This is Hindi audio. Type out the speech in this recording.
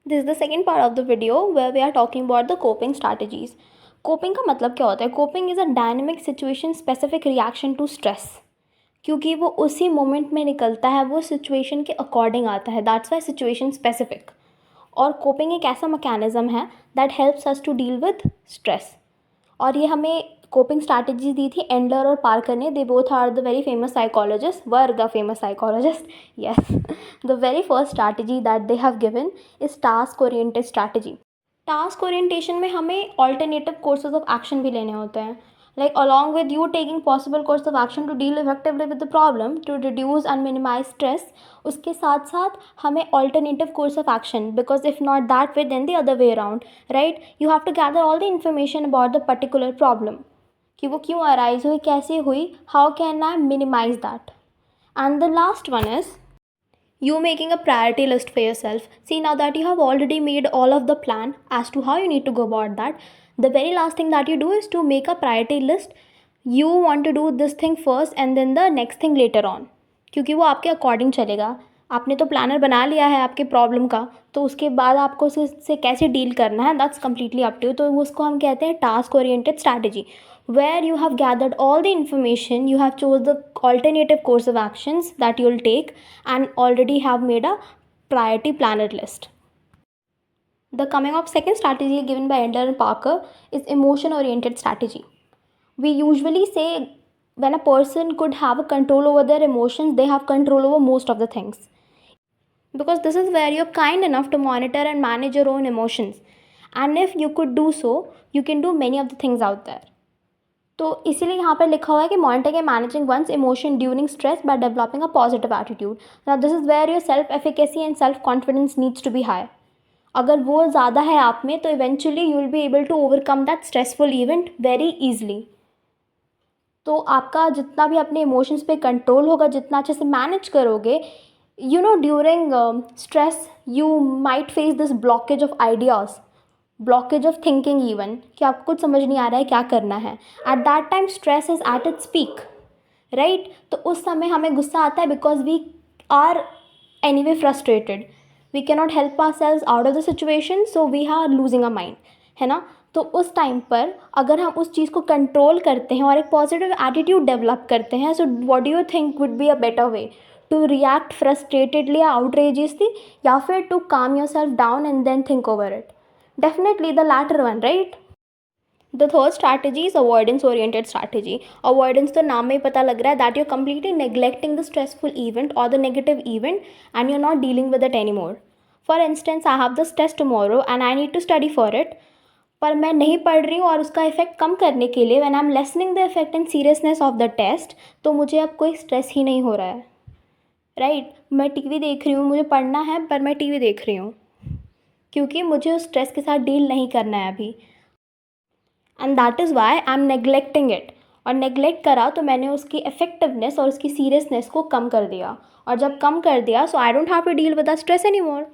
This is the second part of the video where we are talking about the coping strategies. Coping का मतलब क्या होता है? Coping is a dynamic situation specific reaction to stress. क्योंकि वो उसी मोमेंट में निकलता है, वो सिचुएशन के अकॉर्डिंग आता है, दैट्स वाई सिचुएशन स्पेसिफिक. और कोपिंग एक ऐसा मैकेनिज्म है that helps us to deal with stress. और ये हमें कोपिंग स्ट्रैटेजी दी थी एंडलर और पार्कर ने. They both are the very famous psychologist, were the famous psychologist. Yes, the very first strategy that they have given is task oriented strategy. Task orientation में हमें ऑल्टरनेटिव कोर्सेज ऑफ एक्शन भी लेने होते हैं. Like along with you taking possible course of action to deal effectively with the problem, to reduce and minimize stress, उसके साथ साथ हमें alternative course of action, because if not that way then the other way around, right? You have to gather all the information about the particular problem, कि वो क्यों arise हुई, कैसे हुई, how can I minimize that. And the last one is you making a priority list for yourself. See, now that you have already made all of the plan as to how you need to go about that, the very last thing that you do is to make a priority list. You want to do this thing first and then the next thing later on, क्योंकि वो आपके अकॉर्डिंग चलेगा. आपने तो प्लानर बना लिया है आपके प्रॉब्लम का, तो उसके बाद आपको उससे कैसे डील करना है, that's completely up to you. तो उसको हम कहते हैं task oriented strategy, where you have gathered all the information, you have chose the alternative course of actions that you will take and already have made a priority planner list. The coming of second strategy given by Endler and Parker is emotion oriented strategy. We usually say when a person could have a control over their emotions, they have control over most of the things, because this is where you're kind enough to monitor and manage your own emotions, and if you could do so, you can do many of the things out there. तो इसीलिए यहाँ पर लिखा हुआ है कि monitoring and managing one's emotion during stress by developing a positive attitude. Now this is where your self efficacy and self confidence needs to be high. अगर वो ज़्यादा है आप में तो eventually you will be able to overcome that stressful event very easily. तो आपका जितना भी अपने इमोशंस पे कंट्रोल होगा, जितना अच्छे से मैनेज करोगे, you know during stress you might face this blockage of ideas, blockage of thinking even, कि आपको कुछ समझ नहीं आ रहा है क्या करना है. At that time stress is at its peak, right? तो उस समय हमें गुस्सा आता है because we are anyway frustrated, we can not help our selves out of the situation, so we are losing a mind, है ना? तो उस टाइम पर अगर हम उस चीज़ को कंट्रोल करते हैं और एक पॉजिटिव एटीट्यूड डेवलप करते हैं, so what do you think would be a better way to react frustratedly, outrageously, या फिर to calm yourself down and then think over it? Definitely the latter one, right? The third strategy is avoidance oriented strategy. Avoidance तो नाम में ही पता लग रहा है that you're completely neglecting the stressful event or the negative event and you're not dealing with it anymore. For instance, I have this test tomorrow and I need to study for it, पर मैं नहीं पढ़ रही हूँ और उसका इफेक्ट कम करने के लिए when I'm lessening the effect and seriousness of the test, तो मुझे अब कोई स्ट्रेस ही नहीं हो रहा है, राइट? मैं टीवी देख रही हूँ, मुझे पढ़ना है पर मैं टीवी देख रही हूँ क्योंकि मुझे उस स्ट्रेस के साथ डील नहीं करना है अभी, and that is why I am neglecting it. और नेग्लेक्ट करा तो मैंने उसकी इफेक्टिवनेस और उसकी सीरियसनेस को कम कर दिया, और जब कम कर दिया so I don't have to deal with the stress any more.